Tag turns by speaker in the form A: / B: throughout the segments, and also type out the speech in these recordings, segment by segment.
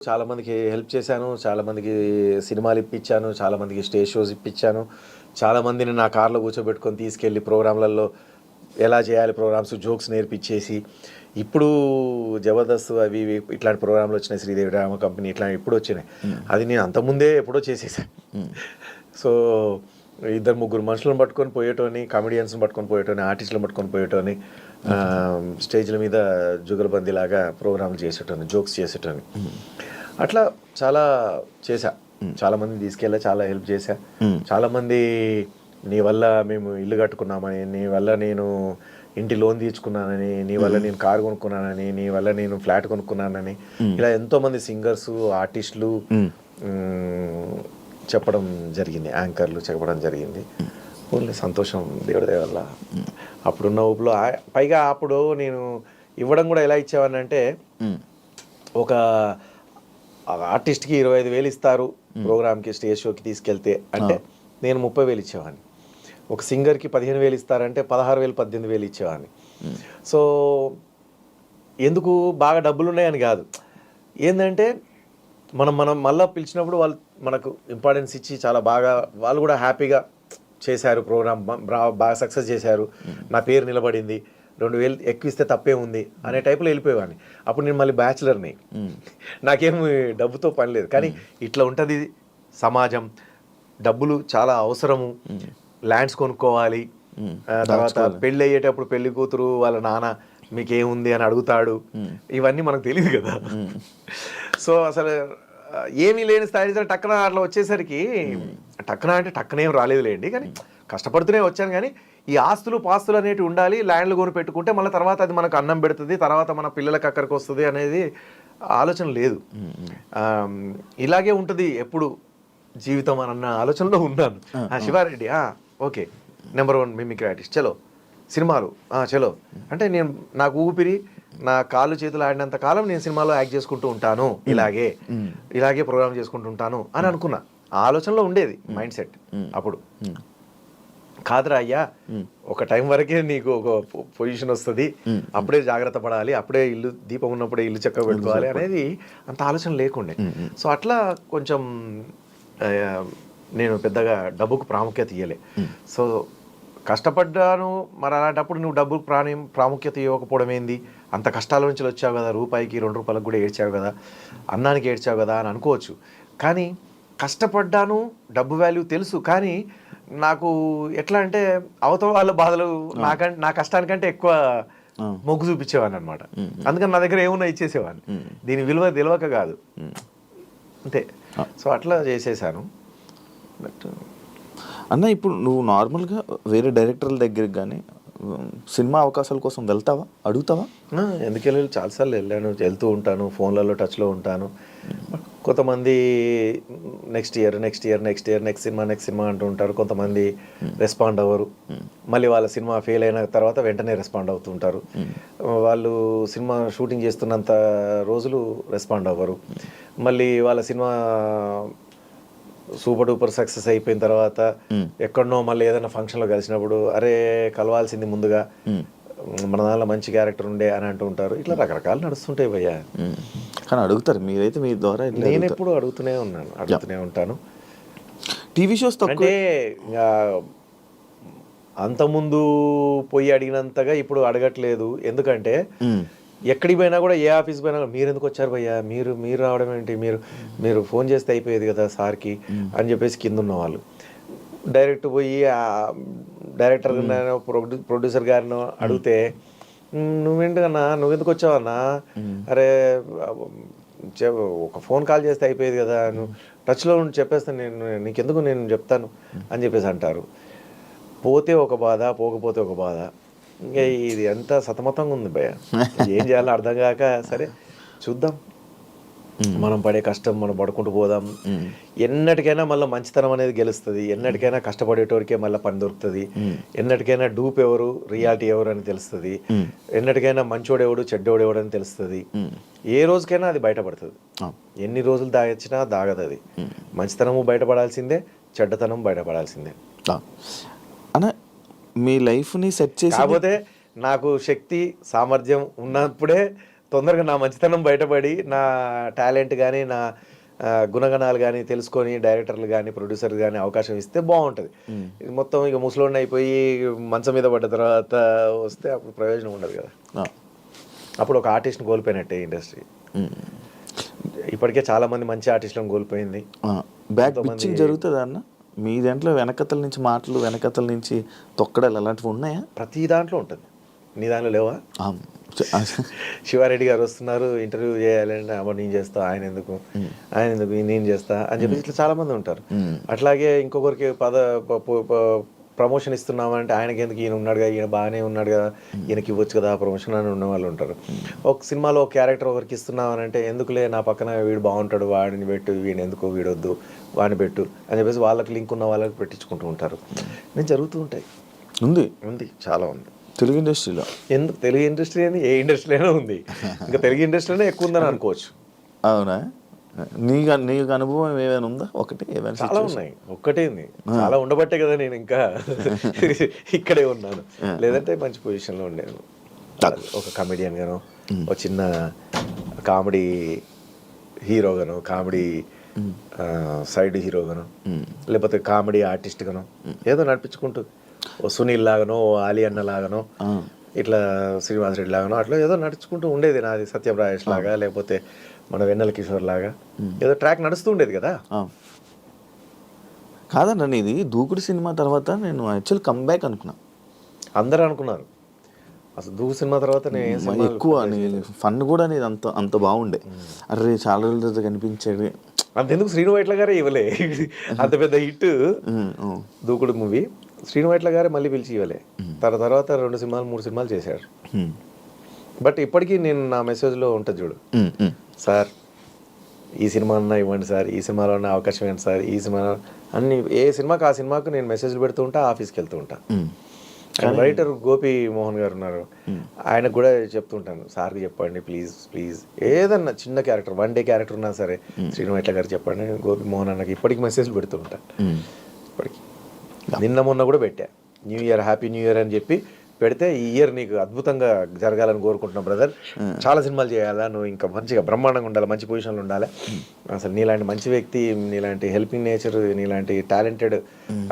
A: చాలామందికి హెల్ప్ చేశాను. చాలామందికి సినిమాలు ఇప్పించాను. చాలామందికి స్టేజ్ షోస్ ఇప్పించాను. చాలామందిని నా కార్‌లో కూర్చోబెట్టుకొని తీసుకెళ్ళి ప్రోగ్రామ్‌లలో ఎలా చేయాలి ప్రోగ్రామ్స్, జోక్స్ నేర్పించేసి, ఇప్పుడు జబర్దస్త్ అవి ఇవి ఇట్లాంటి ప్రోగ్రామ్‌లు వచ్చినాయి. శ్రీదేవి డ్రామా కంపెనీ ఇట్లాంటివి ఇప్పుడు వచ్చినాయి. అది నేను అంతకుముందే ఎప్పుడో చేసేసాను. సో, ఇద్దరు ముగ్గురు మనుషులను పట్టుకొని పోయేటోని, కామెడియన్స్‌ని పట్టుకొని పోయేటోని, ఆర్టిస్టులను పట్టుకొని పోయేటోని, స్టేజ్‌ల మీద జుగల్బందీలాగా ప్రోగ్రామ్‌లు చేసేటోని, జోక్స్ చేసేటోని. అట్లా చాలా చేశా. చాలామందిని తీసుకెళ్ళా, చాలా హెల్ప్ చేశా. చాలామంది నీ వల్ల మేము ఇల్లు కట్టుకున్నామని, నీ వల్ల నేను ఇంటి లోన్ తీర్చుకున్నానని, నీ వల్ల నేను కారు కొనుక్కున్నానని, నీ వల్ల నేను ఫ్లాట్ కొనుక్కున్నానని, ఇలా ఎంతోమంది సింగర్సు, ఆర్టిస్టులు చెప్పడం జరిగింది. యాంకర్లు చెప్పడం జరిగింది. ఓన్లీ సంతోషం, దేవుడి దయ వల్ల. అప్పుడున్న ఊపులో పైగా అప్పుడు నేను ఇవ్వడం కూడా ఎలా ఇచ్చేవాడిని అంటే, ఒక ఆర్టిస్ట్కి 25,000 ఇస్తారు ప్రోగ్రామ్కి, స్టేజ్ షోకి తీసుకెళ్తే అంటే నేను 30,000 ఇచ్చేవాడిని. ఒక సింగర్కి 15,000 ఇస్తారంటే 16,000 18,000 ఇచ్చేవాడిని. సో ఎందుకు బాగా డబ్బులు ఉన్నాయని కాదు, ఏంటంటే మనం మళ్ళీ పిలిచినప్పుడు వాళ్ళు మనకు ఇంపార్టెన్స్ ఇచ్చి చాలా బాగా, వాళ్ళు కూడా హ్యాపీగా చేశారు, ప్రోగ్రామ్ బాగా సక్సెస్ చేశారు, నా పేరు నిలబడింది, 2,000 ఎక్కువ ఇస్తే తప్పే ఉంది అనే టైప్లో వెళ్ళిపోయేవాడిని. అప్పుడు నేను మళ్ళీ బ్యాచులర్ని, నాకేమి డబ్బుతో పని లేదు. కానీ ఇట్లా ఉంటుంది సమాజం, డబ్బులు చాలా అవసరము, ల్యాండ్స్ కొనుక్కోవాలి, తర్వాత పెళ్ళి అయ్యేటప్పుడు పెళ్లి కూతురు వాళ్ళ నాన్న మీకేముంది అని అడుగుతాడు, ఇవన్నీ మనకు తెలియదు కదా. సో అసలు ఏమీ లేని స్థాయి టక్కన అట్లా వచ్చేసరికి, టక్కన అంటే టక్కనేం రాలేదులేండి, కానీ కష్టపడుతూనే వచ్చాను. కానీ ఈ ఆస్తులు పాస్తులు అనేవి ఉండాలి, ల్యాండ్లు కొని పెట్టుకుంటే మళ్ళీ తర్వాత అది మనకు అన్నం పెడుతుంది, తర్వాత మన పిల్లలకి అక్కడికి వస్తుంది అనేది ఆలోచన లేదు. ఇలాగే ఉంటుంది ఎప్పుడు జీవితం అన్న ఆలోచనలో ఉన్నాను. Siva Reddy okay, number 1 mimicry artist, చలో సినిమాలు చలో అంటే నేను నాకు ఊపిరి, నా కాళ్ళు చేతులు ఆడినంత కాలం నేను సినిమాలో యాక్ట్ చేసుకుంటూ ఉంటాను, ఇలాగే ప్రోగ్రామ్ చేసుకుంటూ ఉంటాను అని అనుకున్నా. ఆలోచనలో ఉండేది మైండ్ సెట్. అప్పుడు కాదురా అయ్యా, ఒక టైం వరకే నీకు ఒక పొజిషన్ వస్తుంది, అప్పుడే జాగ్రత్త పడాలి, అప్పుడే ఇల్లు దీపం ఉన్నప్పుడే ఇల్లు చక్కగా పెట్టుకోవాలి అనేది అంత ఆలోచన లేకుండే. సో అట్లా కొంచెం నేను పెద్దగా డబ్బుకు ప్రాముఖ్యత ఇవ్వలే. సో కష్టపడ్డాను, మరి అలాంటప్పుడు నువ్వు డబ్బుకు ప్రాముఖ్యత ఇవ్వకపోవడం ఏంది, అంత కష్టాల నుంచి వచ్చావు కదా, రూపాయికి 2 రూపాయలకు కూడా ఏడ్చావు కదా, అన్నానికి ఏడ్చావు కదా అని అనుకోవచ్చు. కానీ కష్టపడ్డాను, డబ్బు వాల్యూ తెలుసు. కానీ నాకు ఎట్లా అంటే అవతల వాళ్ళ బాధలు నా కష్టానికంటే ఎక్కువ మొగ్గు చూపించేవాడిని అనమాట. అందుకని నా దగ్గర ఏమున్నా ఇచ్చేసేవాడిని, దీని విలువ తెలియక కాదు, అంతే. సో అట్లా చేసేసాను. బట్
B: అన్న, ఇప్పుడు నువ్వు నార్మల్గా వేరే డైరెక్టర్ల దగ్గరికి కానీ సినిమా అవకాశాల కోసం వెళ్తావా, అడుగుతావా?
A: ఎందుకు వెళ్ళాలి, చాలాసార్లు వెళ్ళాను, వెళ్తూ ఉంటాను, ఫోన్లలో టచ్లో ఉంటాను. కొంతమంది నెక్స్ట్ ఇయర్ నెక్స్ట్ సినిమా అంటూ ఉంటారు. కొంతమంది రెస్పాండ్ అవ్వరు, మళ్ళీ వాళ్ళ సినిమా ఫెయిల్ అయిన తర్వాత వెంటనే రెస్పాండ్ అవుతూ ఉంటారు. వాళ్ళు సినిమా షూటింగ్ చేస్తున్నంత రోజులు రెస్పాండ్ అవ్వరు. మళ్ళీ వాళ్ళ సినిమా సూపర్ డూపర్ సక్సెస్ అయిపోయిన తర్వాత ఎక్కడనో మళ్ళీ ఏదైనా ఫంక్షన్లో కలిసినప్పుడు అరే కలవాల్సింది ముందుగా, మన దానిలో మంచి క్యారెక్టర్ ఉండే అని అంటూ ఉంటారు. ఇట్లా రకరకాలు నడుస్తుంటాయి భయ్యా.
B: కానీ అడుగుతారు మీరైతే, మీ ద్వారా
A: నేను ఎప్పుడు అడుగుతూనే ఉంటాను.
B: టీవీ షోస్
A: అంటే అంతకుముందు పోయి అడిగినంతగా ఇప్పుడు అడగట్లేదు. ఎందుకంటే ఎక్కడికి పోయినా కూడా, ఏ ఆఫీస్ పోయినా మీరు ఎందుకు వచ్చారు భయ్యా, మీరు రావడం ఏంటి, మీరు ఫోన్ చేస్తే అయిపోయేది కదా సార్కి అని చెప్పేసి కింద ఉన్న వాళ్ళు డైరెక్ట్ పోయి డైరెక్టర్ ప్రొడ్యూసర్ గారినో అడిగితే, నువ్వేంటన్నా, నువ్వెందుకు వచ్చావన్నా, అరే ఒక ఫోన్ కాల్ చేస్తే అయిపోయేది కదా, నువ్వు టచ్లో ఉండి చెప్పేస్తాను, నీకెందుకు, నేను చెప్తాను అని చెప్పేసి అంటారు. పోతే ఒక బాధ, పోకపోతే ఒక బాధ. ఇంకా ఇది ఎంత సతమతంగా ఉంది భయ్య, ఏం చేయాలో అర్థం కాక, సరే చూద్దాం, మనం పడే కష్టం మనం పడుకుంటూ పోదాం. ఎన్నటికైనా మళ్ళీ మంచితనం అనేది గెలుస్తుంది, ఎన్నటికైనా కష్టపడేటోరికే మళ్ళీ పని దొరుకుతుంది, ఎన్నటికైనా డూప్ ఎవరు రియాలిటీ ఎవరు అని తెలుస్తుంది, ఎన్నటికైనా మంచోడు ఎవడు చెడ్డోడు ఎవడు అని తెలుస్తుంది. ఏ రోజుకైనా అది బయటపడుతుంది. ఎన్ని రోజులు దాగచ్చినా దాగదు అది. మంచితనము బయటపడాల్సిందే, చెడ్డతనం బయటపడాల్సిందే.
B: అన్న, మీ లైఫ్ని సెట్ చేసి,
A: కాకపోతే నాకు శక్తి సామర్థ్యం ఉన్నప్పుడే తొందరగా నా మంచితనం బయటపడి నా టాలెంట్ కానీ నా గుణగణాలు కానీ తెలుసుకొని డైరెక్టర్లు కానీ ప్రొడ్యూసర్లు కానీ అవకాశం ఇస్తే బాగుంటుంది. ఇది మొత్తం ఇక ముసలోడిని అయిపోయి మంచం మీద పడ్డ తర్వాత వస్తే అప్పుడు ప్రయోజనం ఉండదు కదా. అప్పుడు ఒక ఆర్టిస్ట్ని కోల్పోయినట్టే ఇండస్ట్రీ. ఇప్పటికే చాలా మంది మంచి ఆర్టిస్టులను కోల్పోయింది.
B: బ్యాక్ పిచ్చింగ్ జరుగుతుంది అన్న మీ దాంట్లో వెనకతల నుంచి మాటలు వెనకతల నుంచి తొక్కడాలు అలాంటివి ఉన్నాయా?
A: ప్రతి దాంట్లో ఉంటుంది. నీ దాంట్లో లేవా? శివారెడ్డి గారు వస్తున్నారు ఇంటర్వ్యూ చేయాలంటే అమ్మ నేను చేస్తా, ఆయన ఎందుకు నేను చేస్తా అని చెప్పేసి ఇట్లా చాలా మంది ఉంటారు. అట్లాగే ఇంకొకరికి ప్రమోషన్ ఇస్తున్నామంటే ఆయనకి ఎందుకు, ఈయన ఉన్నాడు కదా, ఈయన బాగానే ఉన్నాడు కదా, ఈయనకి ఇవ్వచ్చు కదా ప్రమోషన్ అని ఉన్న వాళ్ళు ఉంటారు. ఒక సినిమాలో ఒక క్యారెక్టర్ ఒకరికి ఇస్తున్నామనంటే ఎందుకులే నా పక్కన వీడు బాగుంటాడు వాడిని పెట్టు, వీడిని ఎందుకు వీడొద్దు వాడిని పెట్టు అని చెప్పేసి వాళ్ళకి లింక్ ఉన్న వాళ్ళకి పెట్టించుకుంటూ ఉంటారు. నేను జరుగుతూ ఉంటాయి. ఉంది చాలా ఉంది
B: తెలుగు ఇండస్ట్రీలో.
A: ఎందుకు తెలుగు ఇండస్ట్రీ అని ఏ ఇండస్ట్రీలోనే ఉంది, ఇంకా తెలుగు ఇండస్ట్రీలోనే ఎక్కువ ఉందని అనుకోవచ్చు.
B: అవునా? నీకు అనుభవం ఏమైనా ఉందా? ఒకటి ఏమైనా?
A: చాలా ఉన్నాయి. ఒక్కటే ఉంది, చాలా ఉండబట్టే కదా నేను ఇంకా ఇక్కడే ఉన్నాను. లేదంటే మంచి పొజిషన్లో ఉండేది. ఒక కమెడియన్ గాను, ఒక చిన్న కామెడీ హీరోగాను, కామెడీ సైడ్ హీరోగాను, లేకపోతే కామెడీ ఆర్టిస్ట్ గాను ఏదో నడిపించుకుంటూ ఓ సునీల్ లాగానో, ఓ ఆలీ అన్న లాగానో, ఇట్లా శ్రీనివాస్ రెడ్డి లాగానో అట్లా ఏదో నడుచుకుంటూ ఉండేది నాది. సత్యం రాజేష్ లాగా, లేకపోతే మన వెన్నెల కిషోర్ లాగా ఏదో ట్రాక్ నడుస్తూ ఉండేది కదా.
B: కాదన్న ఇది దూకుడు సినిమా తర్వాత నేను యాక్చువల్ కమ్బ్యాక్ అనుకున్నా.
A: అందరూ అనుకున్నారు అసలు దూకు సినిమా తర్వాత నేను
B: ఎక్కువ ఫన్ కూడా అనేది అంత బాగుండే. అరే చాలా రోజుల తర్వాత కనిపించేది.
A: అంతెందుకు శ్రీను వైట్ల గారే ఇవ్వలే అంత పెద్ద హిట్ దూకుడు మూవీ. శ్రీను వైట్ల గారే మళ్ళీ పిలిచి ఇవ్వలే. తర్వాత 2 సినిమాలు 3 సినిమాలు చేశాడు. బట్ ఇప్పటికీ నేను నా మెసేజ్లో ఉంటుంది చూడు, సార్ ఈ సినిమా అన్నా ఇవ్వండి సార్, ఈ సినిమాలో ఉన్న అవకాశం ఏంటి సార్, ఈ సినిమా అన్ని ఏ సినిమాకి ఆ సినిమాకు నేను మెసేజ్లు పెడుతూ ఉంటా, ఆఫీస్కి వెళ్తూ ఉంటా. రైటర్ గోపి మోహన్ గారు ఉన్నారు, ఆయనకు కూడా చెప్తుంటాను, సార్కి చెప్పండి ప్లీజ్ ఏదన్నా చిన్న క్యారెక్టర్ 1 డే క్యారెక్టర్ ఉన్నా సరే శ్రీను వైట్ల గారు చెప్పండి. గోపి మోహన్ అన్నకి ఇప్పటికి మెసేజ్లు పెడుతూ ఉంటా. ఇప్పటికి నిన్న మొన్న కూడా పెట్టా, new year happy new year అని చెప్పి పెడితే, ఈ ఇయర్ నీకు అద్భుతంగా జరగాలని కోరుకుంటున్నాం బ్రదర్, చాలా సినిమాలు చేయాలా, నువ్వు ఇంకా మంచిగా బ్రహ్మాండంగా ఉండాలి, మంచి పొజిషన్లో ఉండాలి, అసలు నీలాంటి మంచి వ్యక్తి, నీలాంటి హెల్పింగ్ నేచర్, నీలాంటి టాలెంటెడ్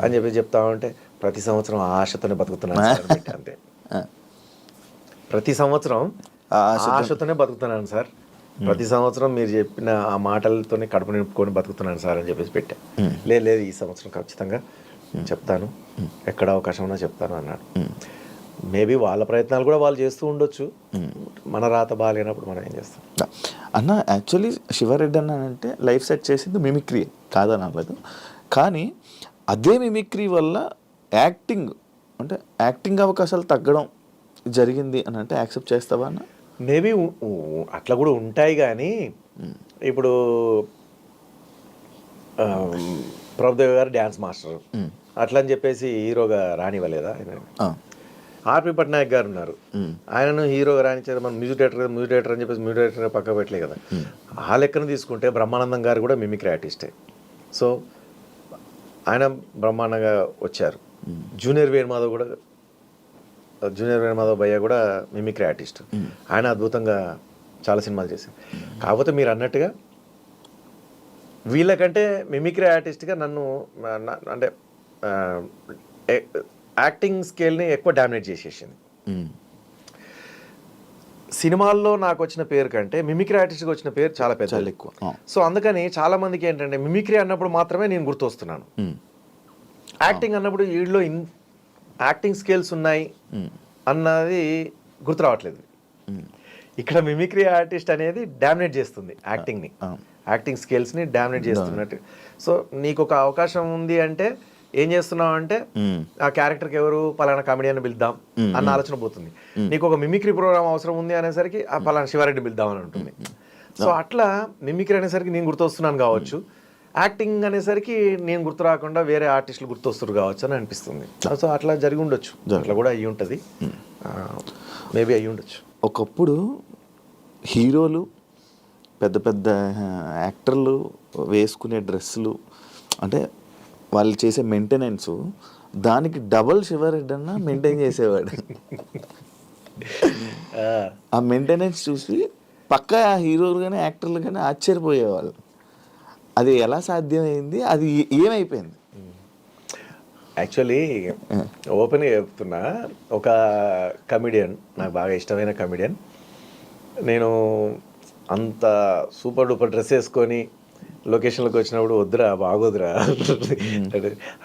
A: అని చెప్పి చెప్తా ఉంటే ప్రతి సంవత్సరం ఆశతోనే బతుకుతున్నాను సార్ పెట్టి. అంతే, ప్రతి సంవత్సరం ఆశతోనే బతుకుతున్నాను సార్, ప్రతి సంవత్సరం మీరు చెప్పిన ఆ మాటలతోనే కడుపు నింపుకొని బతుకుతున్నాను సార్ అని చెప్పేసి పెట్టా. లేదు ఈ సంవత్సరం ఖచ్చితంగా చెప్తాను, ఎక్కడ అవకాశం ఉన్నా చెప్తాను అన్నాడు. మేబీ వాళ్ళ ప్రయత్నాలు కూడా వాళ్ళు చేస్తూ ఉండొచ్చు, మన రాత బాగాలేనప్పుడు మనం ఏం చేస్తాం
B: అన్న. యాక్చువల్లీ శివారెడ్డి అన్న అంటే లైఫ్ సెట్ చేసింది మిమిక్రీ కాదని అనలేదు, కానీ అదే మిమిక్రీ వల్ల యాక్టింగ్ అవకాశాలు తగ్గడం జరిగింది అని అంటే యాక్సెప్ట్ చేస్తావా అన్న?
A: మేబీ అట్లా కూడా ఉంటాయి, కానీ ఇప్పుడు ప్రభుదేవ్ గారు డ్యాన్స్ మాస్టర్ అట్లా అని చెప్పేసి హీరోగా రానివ్వలేదా? ఆర్పి పట్నాయక్ గారు ఉన్నారు, ఆయనను హీరోగా రానిచ్చారు. మనం మ్యూజిక్ డైరెక్టర్ అని చెప్పేసి మ్యూజిక్ డైరెక్టర్ పక్క పెట్టలే కదా. ఆ లెక్కను తీసుకుంటే బ్రహ్మానందం గారు కూడా మిమిక్రీ ఆర్టిస్టే. సో ఆయన బ్రహ్మాండంగా వచ్చారు. జూనియర్ వేణుమాధవ్ భయ్య కూడా మిమిక్రీ ఆర్టిస్ట్, ఆయన అద్భుతంగా చాలా సినిమాలు చేశారు. కాకపోతే మీరు అన్నట్టుగా వీళ్ళకంటే మిమిక్రీ ఆర్టిస్ట్గా నన్ను అంటే యాక్టింగ్ స్కేల్ని ఎక్కువ డామినేట్ చేసేసింది. సినిమాల్లో నాకు వచ్చిన పేరు కంటే మిమిక్రీ ఆర్టిస్ట్కి వచ్చిన పేరు చాలా పెద్ద ఎక్కువ. సో అందుకని చాలా మందికి ఏంటంటే మిమిక్రీ అన్నప్పుడు మాత్రమే నేను గుర్తొస్తున్నాను, యాక్టింగ్ అన్నప్పుడు వీళ్ళలో యాక్టింగ్ స్కిల్స్ ఉన్నాయి అన్నది గుర్తు రావట్లేదు. ఇక్కడ మిమిక్రీ ఆర్టిస్ట్ అనేది డామినేట్ చేస్తుంది యాక్టింగ్ని, యాక్టింగ్ స్కిల్స్ని డామినేట్ చేస్తున్నట్టు. సో నీకు ఒక అవకాశం ఉంది అంటే ఏం చేస్తున్నావు అంటే ఆ క్యారెక్టర్కి ఎవరు పలానా కామెడియన్ పిలుద్దాం అన్న ఆలోచన పోతుంది. నీకు ఒక మిమిక్రీ ప్రోగ్రామ్ అవసరం ఉంది అనేసరికి ఆ పలానా శివారెడ్డి పిలుద్దాం అని ఉంటుంది. సో అట్లా మిమిక్రీ అనేసరికి నేను గుర్తొస్తున్నాను కావచ్చు, యాక్టింగ్ అనేసరికి నేను గుర్తు రాకుండా వేరే ఆర్టిస్టులు గుర్తొస్తారు కావచ్చు అని అనిపిస్తుంది. సో అట్లా జరిగి ఉండొచ్చు, అట్లా కూడా అయ్యి ఉంటుంది, మేబీ అయ్యి ఉండొచ్చు.
B: ఒకప్పుడు హీరోలు పెద్ద పెద్ద యాక్టర్లు వేసుకునే డ్రెస్సులు అంటే వాళ్ళు చేసే మెయింటెనెన్స్ దానికి డబల్ శివారెడ్డి అన్న మెయింటైన్ చేసేవాడు. ఆ మెయింటెనెన్స్ చూసి పక్కా హీరోలు కానీ యాక్టర్లు కానీ ఆశ్చర్యపోయేవాళ్ళు. అది ఎలా సాధ్యమైంది, అది ఏమైపోయింది?
A: యాక్చువల్లీ ఓపెన్గా చెప్తున్నా, ఒక కమిడియన్, నాకు బాగా ఇష్టమైన కమిడియన్, నేను అంత సూపర్ డూపర్ డ్రెస్ వేసుకొని లొకేషన్లోకి వచ్చినప్పుడు వద్దురా బాగోదురా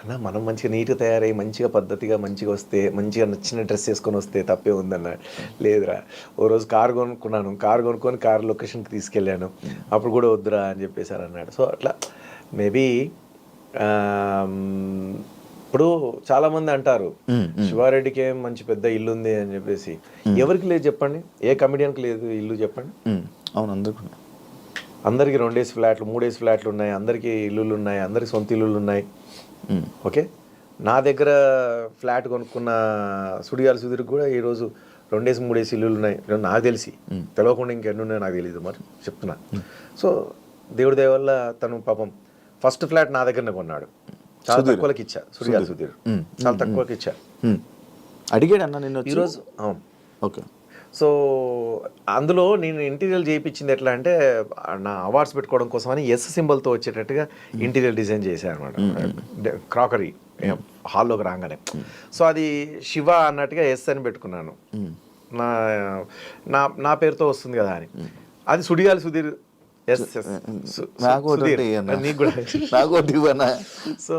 A: అన్న, మనం మంచిగా నీట్గా తయారై మంచిగా పద్ధతిగా మంచిగా వస్తే, మంచిగా నచ్చిన డ్రెస్ వేసుకొని వస్తే తప్పే ఉందన్న. లేదురా, ఓ రోజు కారు కొనుక్కొని కారు లొకేషన్కి తీసుకెళ్ళాను, అప్పుడు కూడా వద్దురా అని చెప్పేసారు అన్నాడు. సో అట్లా మేబీ ఇప్పుడు చాలామంది అంటారు శివారెడ్డికి ఏం మంచి పెద్ద ఇల్లు ఉంది అని చెప్పేసి. ఎవరికి లేదు చెప్పండి? ఏ కమిడియన్కి లేదు ఇల్లు చెప్పండి?
B: అవును,
A: అందరికీ 2 ఫ్లాట్లు 3 ఫ్లాట్లు ఉన్నాయి, అందరికీ ఇల్లులు ఉన్నాయి, అందరికి సొంత ఇల్లులు ఉన్నాయి. ఓకే, నా దగ్గర ఫ్లాట్ కొనుక్కున్న సుడిగాలి సుధీర్కి కూడా ఈరోజు 2 3 ఇల్లులు ఉన్నాయి. నాకు తెలిసి తెలియకుండా ఇంకెన్ని ఉన్నాయో నాకు తెలియదు, మరి చెప్తున్నా. సో దేవుడి దయ వల్ల తను పాపం ఫస్ట్ ఫ్లాట్ నా దగ్గరనే కొన్నాడు. చాలా తక్కువకి ఇచ్చా, సుడిగాలి సుధీర్ చాలా తక్కువకి ఇచ్చా.
B: అడిగాడు అన్న నిన్ను
A: ఈరోజు.
B: ఓకే.
A: సో అందులో నేను ఇంటీరియర్ చేయించింది ఎట్లా అంటే, నా అవార్డ్స్ పెట్టుకోవడం కోసం అని ఎస్ సింబల్తో వచ్చేటట్టుగా ఇంటీరియర్ డిజైన్ చేశాను అనమాట. క్రాకరీ హాల్లోకి రాగానే. సో అది శివ అన్నట్టుగా ఎస్ అని పెట్టుకున్నాను, నా నా నా పేరుతో వస్తుంది కదా అని. అది సుడిగాలి సుధీర్ ఎస్ ఎస్ నీకు కూడా. సో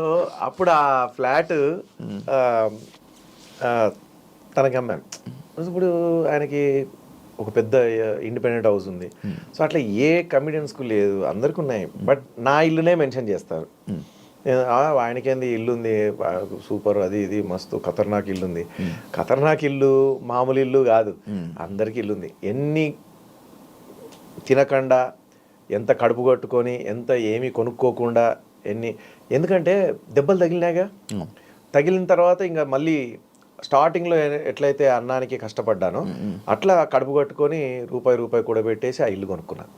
A: అప్పుడు ఆ ఫ్లాట్ తనకి అమ్మాను. ఇప్పుడు ఆయనకి ఒక పెద్ద ఇండిపెండెంట్ హౌస్ ఉంది. సో అట్లా ఏ కమిడియన్స్కు లేదు, అందరికీ ఉన్నాయి. బట్ నా ఇల్లునే మెన్షన్ చేస్తారు. ఆయనకేంది ఇల్లు ఉంది సూపర్, అది ఇది మస్తు ఖతర్నాక్ ఇల్లు ఉంది. ఖతర్నాక్ ఇల్లు మామూలు ఇల్లు కాదు, అందరికీ ఇల్లు ఉంది. ఎన్ని తినకుండా, ఎంత కడుపు కట్టుకొని, ఎంత ఏమీ కొనుక్కోకుండా, ఎందుకంటే దెబ్బలు తగిలినాగా. తగిలిన తర్వాత ఇంకా మళ్ళీ స్టార్టింగ్లో ఎట్లయితే అన్నానికి కష్టపడ్డానో అట్లా కడుపు కట్టుకొని రూపాయి కూడబెట్టేసి ఆ ఇల్లు కొనుక్కున్నాను.